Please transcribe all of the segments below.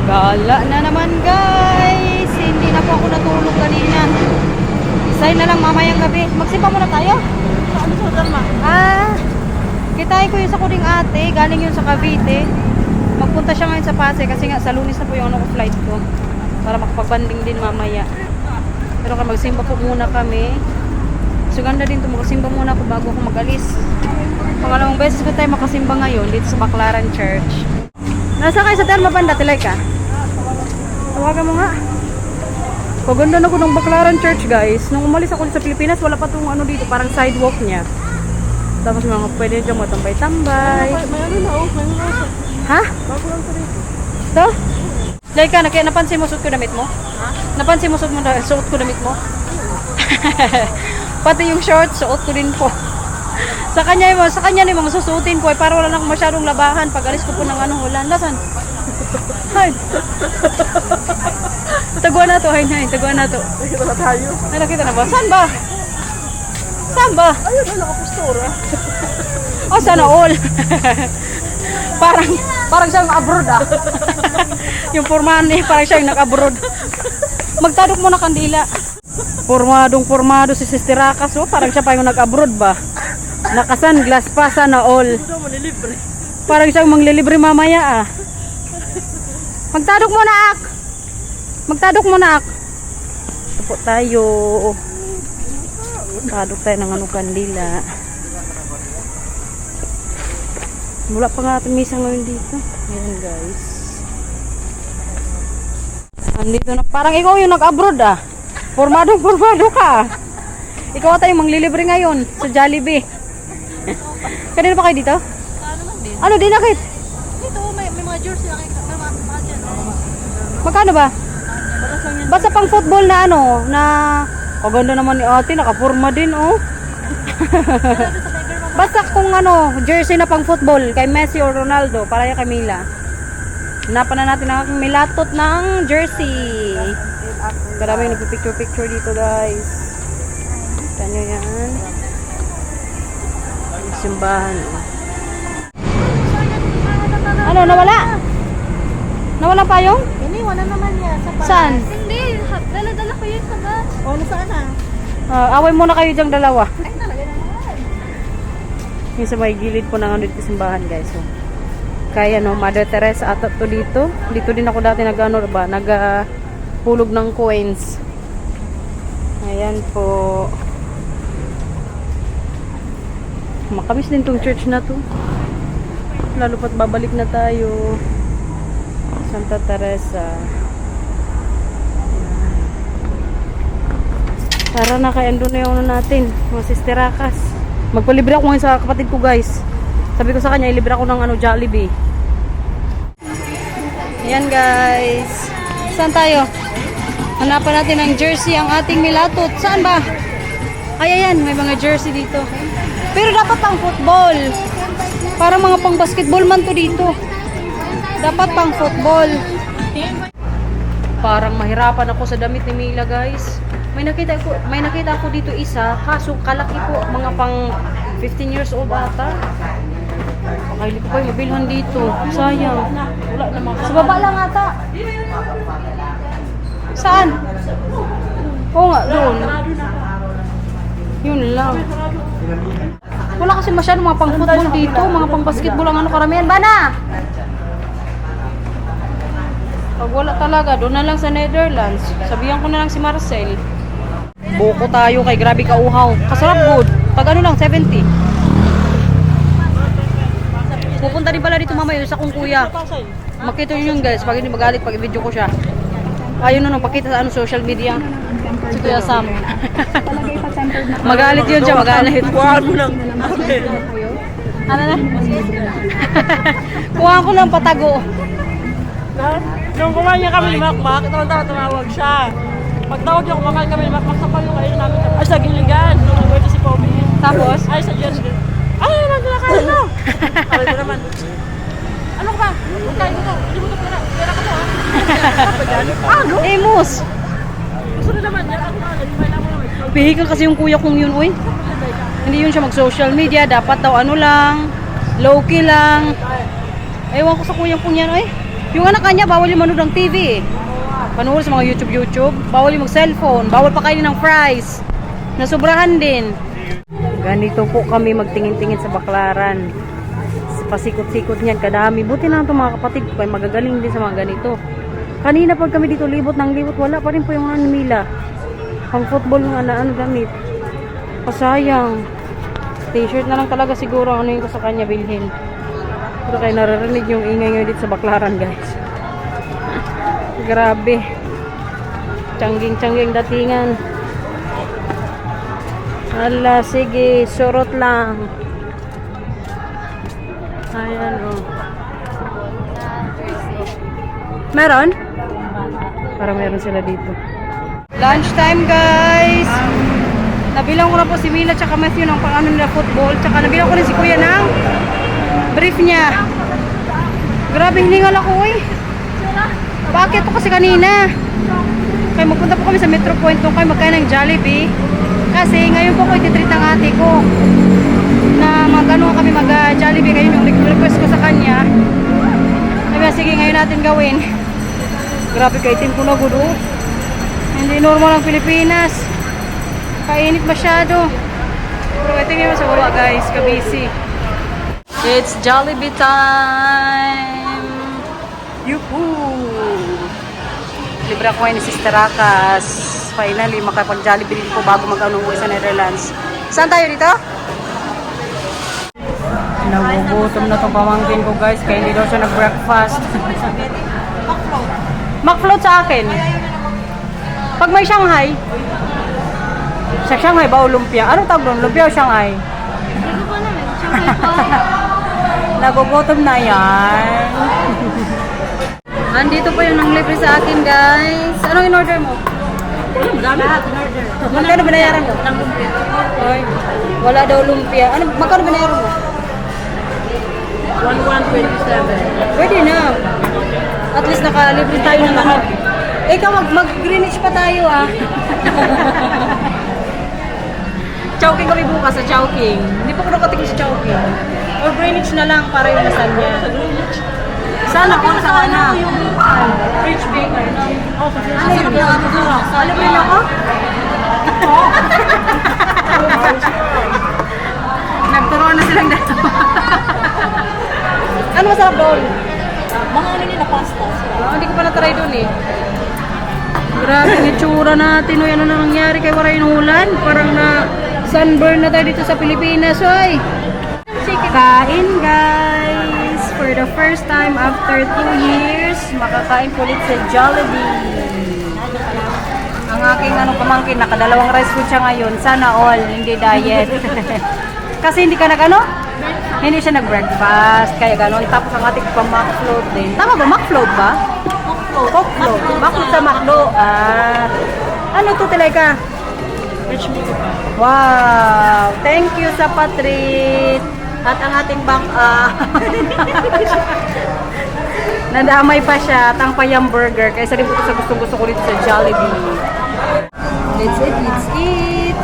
Gala na naman guys. Hindi na po ako natulog kanina. Isay na lang mamayang gabi. Magsimba muna tayo. Ano sa Dalma? Kitay ko yun sa kuning ate. Galing yun sa Cavite. Magpunta siya ngayon sa Pasay kasi nga sa Lunes na po yung flight ko. Para makapagbanding din mamaya. Pero kung magsimba po muna kami. So ganda din ito. Magsimba muna ako bago ako mag-alis. Pangalawang beses ko tayo makasimba ngayon dito sa Baclaran Church. Nasa kayo sa Dalma banda? Tilay ka? Tawagan mo nga. Paganda na ko ng Baclaran Church guys. Nung umalis ako sa Pilipinas, wala pa itong ano dito, parang sidewalk niya. Tapos mga pwede dyan matambay-tambay. May ano na, may mga. Ha? Bago lang sa dito. Ito? Like ka, napansin mo suot ko damit mo? Ha? Napansin mo suot ko damit mo? Pati yung shorts, suot ko din po. Sa kanya na yung mga susutin ko, para wala na akong masyadong labahan. Pag alis ko po ng ulan. Lasan? Hay! Taguan na to, hay. Taguan na to. Nakita na tayo. Ay, nakita na ba? Saan ba? Saan ba? Ayun na, nakapostura. Oh, sana all. parang siyang abroad yung pormahan niya, parang siyang nag-abroad. Magtadok mo na kandila. Formado si Sister Rakas, oh. Parang siya pa yung nag-abroad ba? Naka-sunglass pa, sana all. Ito, manilibre. Parang siyang manglilibre mamaya Magtadok mo na ak. Magtadok mo na ak. Ito po tayo. Magtadok tayo ng kandila. Wala pa nga ating misa ngayon dito. Ayan guys. Andito na. Parang ikaw yung nag-abroad Formado ka Ikaw ata yung manglilibre ngayon sa Jollibee. Kanina pa kayo dito? Ano man din? Ano din nakit? Dito, may mga jersey na kayo. May mga dyan. Magkano ba? Baras lang yan. Basta pang football na na kaganda naman ni ate, nakaporma din Basta kung jersey na pang football kay Messi or Ronaldo para kay Camila. Hanapan na natin ang aking milatot ng jersey. Maraming nagpipicture dito guys. Kita nyo yan. Simbahan. Ano, nawala? Nawala pa yung? Ini, wala naman yan. Sa bus. Saan? Hindi, dala-dala ko yun sa bus. O, nasaan na? Away muna kayo dyang dalawa. Ay, talaga naman. Yung sa may gilid po ng dito simbahan guys. So, kaya Mother Teresa atat to dito. Dito din ako dati nagpulog ng coins. Ayan po. Makamis din tong church na to. Lalo pat babalik na tayo. Santa Teresa. Tara na, kaya andun na yung natin. Mga Sister Rakas. Magpalibre ako ngayon sa kapatid ko guys. Sabi ko sa kanya, ilibre ako ng Jollibee. Ayan guys. Saan tayo? Hanapan natin ng jersey ang ating milatot. Saan ba? Ay, ayan. May mga jersey dito. Pero dapat pang football. Para mga pang basketball man to dito. Dapat pang football. Parang mahirapan ako sa damit ni Mila guys. May nakita ako dito isa, kaso kalaki po, mga pang 15 years old ata. Ay, hindi ko pa yung mabilhan dito. Sayang. Wala naman. Sa baba lang ata. Saan? Oo nga, doon. Yun lang. Wala kasi masyadong mga pang football dito, mga pang basketball ang karamihan. Bana! Pag wala talaga, doon na lang sa Netherlands. Sabihan ko na lang si Marcel. Buko tayo kay grabe kauhaw. Kasarap good. Pag lang, 70. Pupunta din pala dito mamaya sa kong kuya. Makita nyo yun guys, pag hindi magalit, pag i-video ko siya. Ayun pakita sa social media. Si Kuya Sam. Magalit yun siya, magalit. Kuhaan mo lang. Ano na? Kuha ko ng patago. Nung kumain niya kami ni Makmak, tumawag siya. Pagtawag niya, kumakain kami ni Makmak sa payo kayo namin. Ay, sa Giligan. Nung nag-wait si Poppy. Tapos? Ay, sa Jerry. Ay, nandun na kayo na. Alam mo naman. Ano ka ba? Kain ko to. Hindi mo to pera. Pera ko to Ano? Amos! Gusto na naman. Yan ako na. May naman naman. Vehicle kasi yung kuya kong yun, uy. Hindi yun siya mag-social media. Dapat daw ano lang, low-key lang. Ewan ko sa kuya kong yan, uy. Yung anak kanya, bawal yung manood ng TV eh. Panood sa mga YouTube. Bawal yung mag-cellphone. Bawal pa kainin ng fries. Nasubrahan din. Ganito po kami magtingin-tingin sa baklaran. Pasikot-sikot niyan, kadami. Buti na ito mga kapatid ko, ay magagaling din sa mga ganito. Kanina pag kami dito libot ng libot, wala pa rin po yung Mila. Pang football yung ano gamit. Pasayang. T-shirt na lang talaga siguro ano yung ko sa kanya bilhin. Pero kayo naririnig yung ingay ngayon dito sa baklaran, guys. Grabe. Tsangging datingan. Hala, sige, surot lang. Ayan, oh. Meron? Parang meron sila dito. Lunchtime, guys! Nabilang ko na po si Mila tsaka Matthew ng pang-ano nila football. Tsaka nabilang ko rin si Kuya ng brief niya. Grabe, hiningal ako, eh. Bakit po kasi kanina? Kaya magpunta po kami sa Metro Point nung kayo magkain ng Jollibee. Kasi ngayon po ko ititreat ng ate ko na mag-ano kami mag-Jollibee. Ngayon yung request ko sa kanya. Sabi, sige ngayon natin gawin. Grabe, kaitim ko na gudo. Hindi normal ang Pilipinas. Kainit masyado. Pero ito yung sa baba, guys, kabisi. It's Jollibee time! Yuhuu! Libre ako ni Sister Akas. Finally, makapag-Jollibee din po bago mag-anong uwi sa Netherlands. Saan tayo dito? Nagugutom na itong pamangkin ko, guys. Kaya hindi daw siya nag-breakfast. Makfloat sa akin. Pag may Shanghai. Sa Shanghai ba o lumpia? Anong tawag doon? Lumpia o Shanghai? Hindi ko naman. Siyempre po. Nagugutom na yan. Andito po yung nanglibre sa akin, guys. Anong in-order mo? Lahat in-order. Magkano binayaran mo? Ng lumpia. Oy, wala daw lumpia. Ano, magkano binayaran mo? 1127. Pwede na. At least nakalibre tayo ng lahat. Ikaw, mag-Greenwich pa tayo, ah. Chowking kami bukas sa Chowking. Hindi pa ko nakatingin sa Chowking. Or Greenwich na lang para yung nasal niya. Sana kung sana. Yung Rich Baker. Oh, sa Ano yun? Alam mo yun ako? Nagturuan na silang dalawa. Ano masarap doon? mga ano nila pasta. Hindi ko pa na-try doon eh. Grabe ang itsura natin. Uy, ano na nangyari kay Waray Ulan? Parang na sunburn na tayo dito sa Pilipinas. Uy! Kain, guys! For the first time after 2 years, makakain po ulit sa Jollibee. Ang aking pamangkin, nakadalawang rice food siya ngayon. Sana all, hindi diet. Kasi hindi ka hindi siya nag-breakfast. Kaya gano'n. Tapos ang ating pang McFloat din. Tama ba? McFloat ba? McFloat. McFloat sa McDo. Ano ito talaga? Rich Baker. Wow! Thank you sa patrit. At ang ating nadamay pa siya at ang payam burger. Kaya sa rin po sa gustong-gusto ko dito sa Jollibee. Let's eat.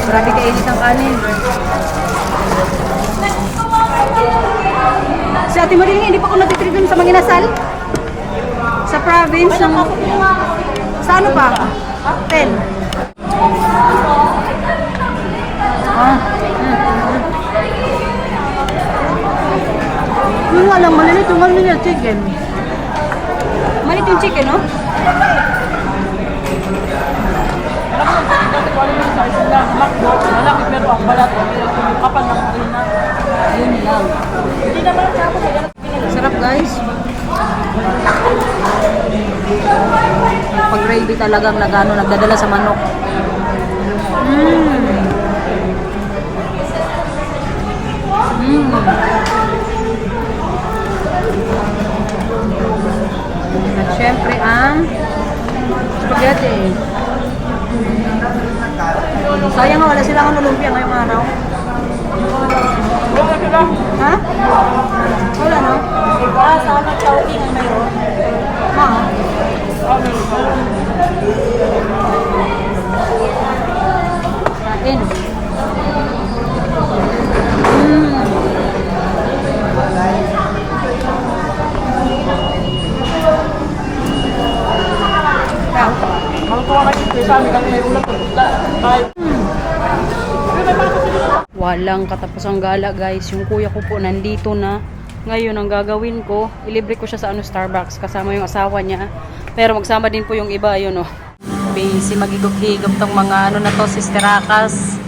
Grabe kainit ang kanin. Si Ate Marilyn, hindi pa ako natitreat dun sa Manginasal? Sa province ng... Sa ano pa? 10. Yung walang malilit, yung malilit chicken. Maliit yung chicken, no? McDo, malaki pero ang balat. Yung kapal ng harina. Yun lang. Hindi naman ako. Sarap, guys. Pag gravy talagang nagdadala sa manok. At syempre ang spaghetti. Sayang nga, wala silang lumpia ngayong araw. Wala sila. Ha? Wala, no? Sana Chowking ang mayroon. Ha? Kain. Sabi kami may ulam ko. Bye. Walang katapusang gala guys. Yung kuya ko po nandito na. Ngayon ang gagawin ko, ilibre ko siya sa Starbucks kasama yung asawa niya. Pero magsama din po yung iba, yun oh. Busy magigop-higop tong mga na to, sisterakas.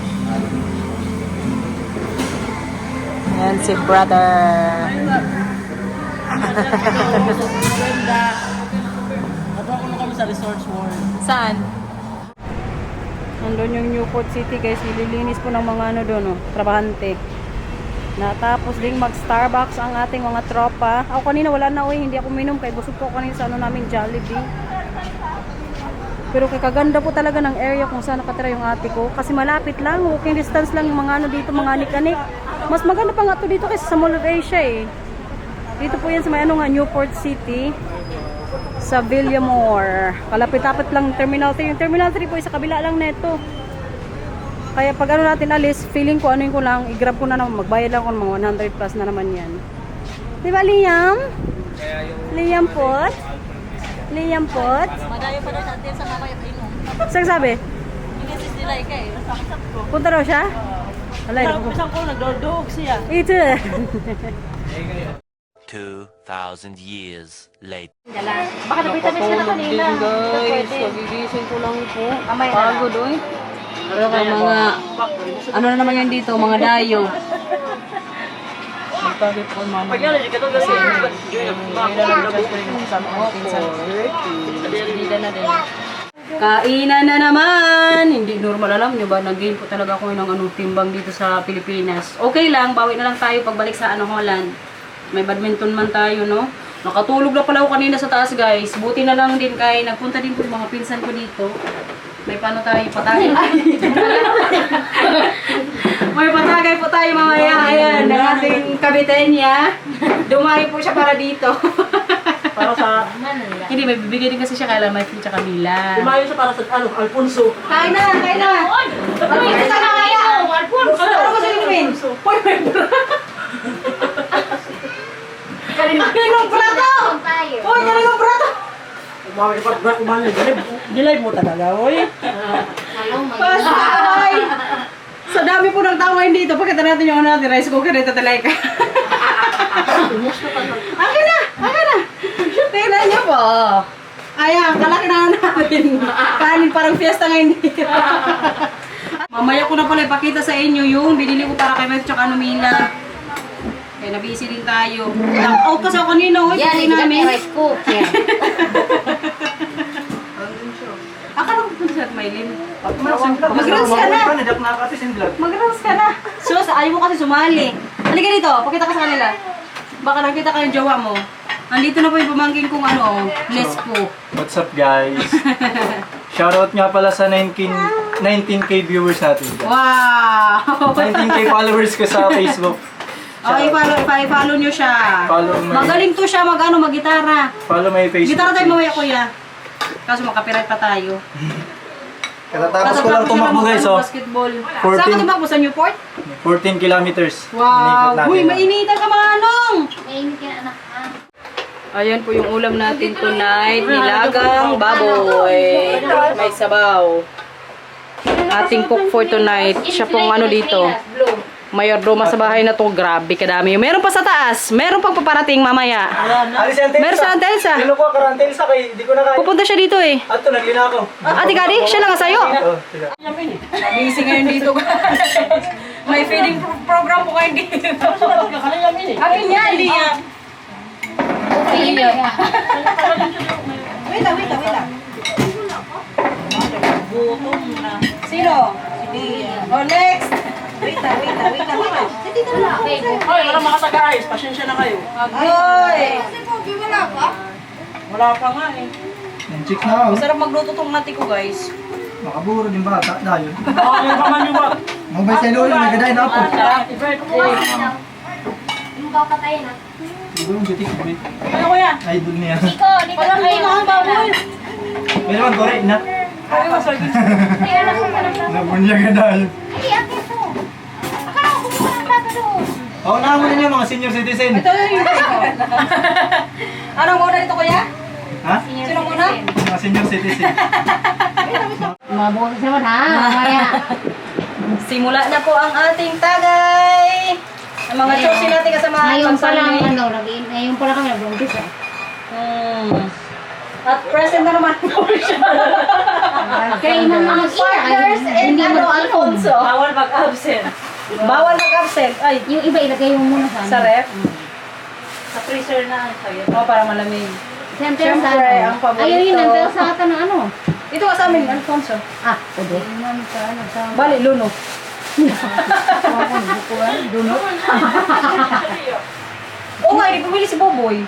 Yan si brother. Nagpako na kami sa Resorts World. Saan? Nandun yung Newport City guys, nililinis po ng mga doon, trabahante. Natapos ding mag-Starbucks ang ating mga tropa. Ako kanina wala na hindi ako minom kaya busog po kanina sa namin Jollibee. Pero kaganda po talaga ng area kung saan nakatira yung ate ko. Kasi malapit lang, walking distance lang yung mga dito, mga anik-anik. Mas maganda pa nga to dito kaysa sa Mall of Asia eh. Dito po yan sa may Newport City. Sa Villamore. Kalapit-lapit lang Terminal 3. Yung Terminal 3 po sa kabila lang neto. Kaya pag natin alis, feeling ko ko lang, i-grab ko na naman, magbayad lang ako ng mga 100 plus na naman yan. Di ba Liam? Liam Pot? Liam Pot? Madayo pa daw sa atin sa mamaya pa inom. Saan sabi? Hindi si Dilay ka eh. Nasaksak ko. Punta raw siya? Alay, Isang ko nagdodog siya. ito. 2,000 years later. Baka nabitamis ka na kanina. guys, magigising ko lang po. Mamaya na lang. Pagod oy. Pero mga, ano na naman yan dito, mga dayo. Magpagod po mama. Pag yan, ikaw kasi Kainan na naman! Hindi normal, alam nyo ba? Nag-gain po talaga ako ng timbang dito sa Pilipinas. Okay lang, bawi na lang tayo pagbalik sa Holland. May badminton man tayo, no? Nakatulog na pala ako kanina sa taas, guys. Buti na lang din kay nagpunta din po yung mga pinsan ko dito. May paano tayo, patagay. May patagay po tayo mamaya. Ayan, ng ating kabitenya. Dumayo po siya para dito. para sa... Hindi, may bibigay din kasi siya kailan may future Camila. Lumayo siya para sa Alfonso. Kain na, kain na. Alfonso na kaya. Alfonso. Ano ko sa limin? Hoy, may kaninong prato. Hoy, kaninong prato. Dilay mo talaga, oy. Pasay! Sa dami po ng tao ngayon dito, pakita natin yung rice cooker dito talaga. Akin na! Akin na! Tingnan niyo po. Ayan, kalaki na natin. Kanin parang fiesta ngayon dito. Mamaya ko na pala ipakita sa inyo yung binili ko para kay Mike tsaka Mila. Kaya nabisi din tayo. Out kasi ako kanina. Yan, hindi kami rice cooker. Akala ko punta sa Maylin. Mag-rans ka na. Mag-rans ka na. Sus, ayaw mo kasi sumali. Halika dito, pakita ka sa kanila. Baka nakita ka yung jowa mo. Nandito na po yung pamangkin kong Lespo. What's up guys? Shoutout nga pala sa 19k viewers natin. Wow! 19k followers ko sa Facebook. Oh, i-follow nyo siya. Follow my- Magaling to siya mag-gitara. Follow my Facebook. Gitara tayo mamaya, kuya. Kaso makapiright pa tayo. Katatapos ko lang tumakbo guys, oh. Basketball. 14. Saan ka tumakbo? Sa Newport? 14 kilometers. Wow! Inikot natin Uy, lang. mainitan ka manong! Mainit ka anak ha. Ayan po yung ulam natin tonight. Nilagang baboy. May sabaw. Ating cook for tonight. Siya pong dito. Mayordoma sa bahay na to. Grabe kadami. Meron pa sa taas. Meron pang paparating mamaya. Alis yan, Telsa. Meron sa Telsa. Sino ko ka Telsa kay di ko na kaya. Pupunta siya dito eh. Ato, naglina ako. Ate Kadi, siya lang sa'yo. Oh, sila. Busy ngayon dito. May feeding program po kayo dito. Akin yan, Liam. Ayun yun. Wait lang. Gutom na. Sino? Si Liam. Oh, next. Wait lang. Hoy, walang makataga-ayos. Pasensya na kayo. Agoy! Wala pa nga eh. Yung chick na ako. Masarap magluto tong nati ko, guys. Makaburo din bata dahil. Oo, yung pa man yung wag. Mabay sa lolo, nagadayin ako. Happy birthday. Yung papatayin ha. Hindi ko yung bitik. Ano ko yan? Idol niya. Iko, dito Walang kayo. ito ang baboy. May naman, Tori, na. Ay, masagin. Ay, anak ko ka lang. Nabunya ka dahil. Ay, akin to. Akala ko kumuha ng plato doon. Oo, nakamunin niya mga senior citizen. Ito yung Anong muna dito, kuya? Ha? Sino muna? Mga senior citizen. mga boses naman ha. Mamaya. Simula na po ang ating tagay. Ang mga chosi natin kasama. Ngayon pa lang, ngayon pa lang kami nag-umpisa. At present na naman po siya. Kaya yung mga partners and Alfonso. Bawal mag-absent. Bawal mag-absent. Ay, Yung iba ilagay mo muna sa ref. Sa freezer na ang sayo. O, para malamig. Siyempre, Siyempre, ang paborito. Ayun yun, nandiyan sa kata ng ano. Ito ka sa amin, Alfonso. Ah, pwede. Bali, Luno. Oo nga, hindi pumili si Boboy.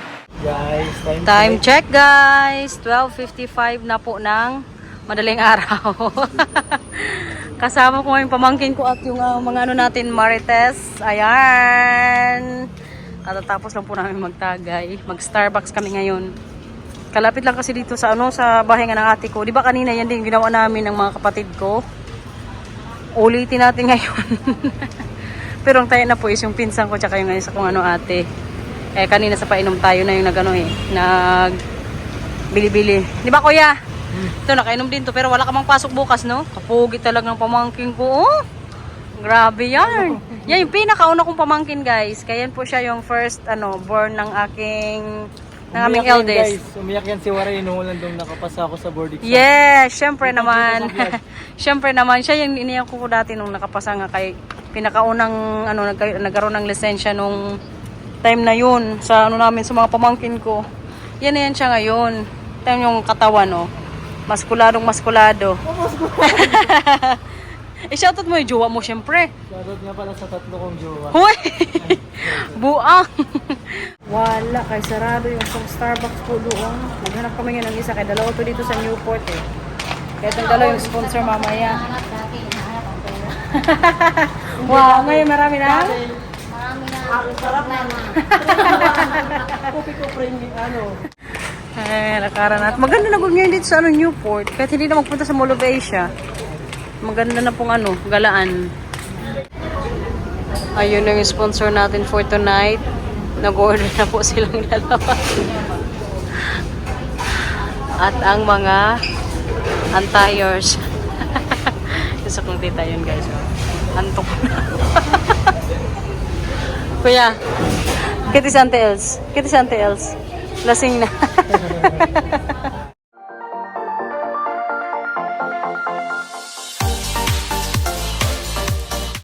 Guys, Time check guys, 12:55 na po ng madaling araw. Kasama ko yung pamangkin ko at yung mga ano natin, Marites. Ayan. Katatapos lang po namin magtagay. Mag-Starbucks kami ngayon. Kalapit lang kasi dito sa sa bahay nga ng ate ko. 'Di ba kanina yan din ginawa namin ng mga kapatid ko. Ulitin natin ngayon. Pero ang tayo na po is yung pinsan ko tsaka yung ngayon sa kung ano ate. Eh kanina sa painom tayo na yung nag bili-bili. 'Di ba kuya? Ito nakainom din to pero wala ka mang pasok bukas no? Kapugi talaga ng pamangkin ko. Oh. Grabe yan. Yan yung pinakauna kong pamangkin guys. Kaya yan po siya yung first born ng aming eldest. Guys, umiyak yan si Waray nung doon nakapasa ako sa boarding exam. Yes, syempre naman. Syempre naman siya yung iniyak ko dati nung nakapasa nga kay pinakaunang nagkaroon ng lisensya nung time na yun sa namin sa mga pamangkin ko. Yan na yan siya ngayon. Time yung katawan maskulado. I-shoutout mo yung jowa mo syempre. Shoutout nga pala sa 3 kong jowa. Hoy! Buang! Wala, kay sarado yung Starbucks po doon. Naghanap kami ngayon ng isa, kay dalawa to dito sa Newport eh. Kaya itong dalawa yung sponsor mamaya. Wow, ngayon marami na? Marami na. Problema. Kopi ko framing Lakaran natin. Maganda na ngayon dito sa Newport. Kahit hindi na magpunta sa Mall of Asia. Maganda na pong galaan. Ayun na yung sponsor natin for tonight. Nag-order na po silang dalawa. At ang mga antayers. Gusto kong tita yun guys. Antok na. Kuya, kitis ante else. Lasing na.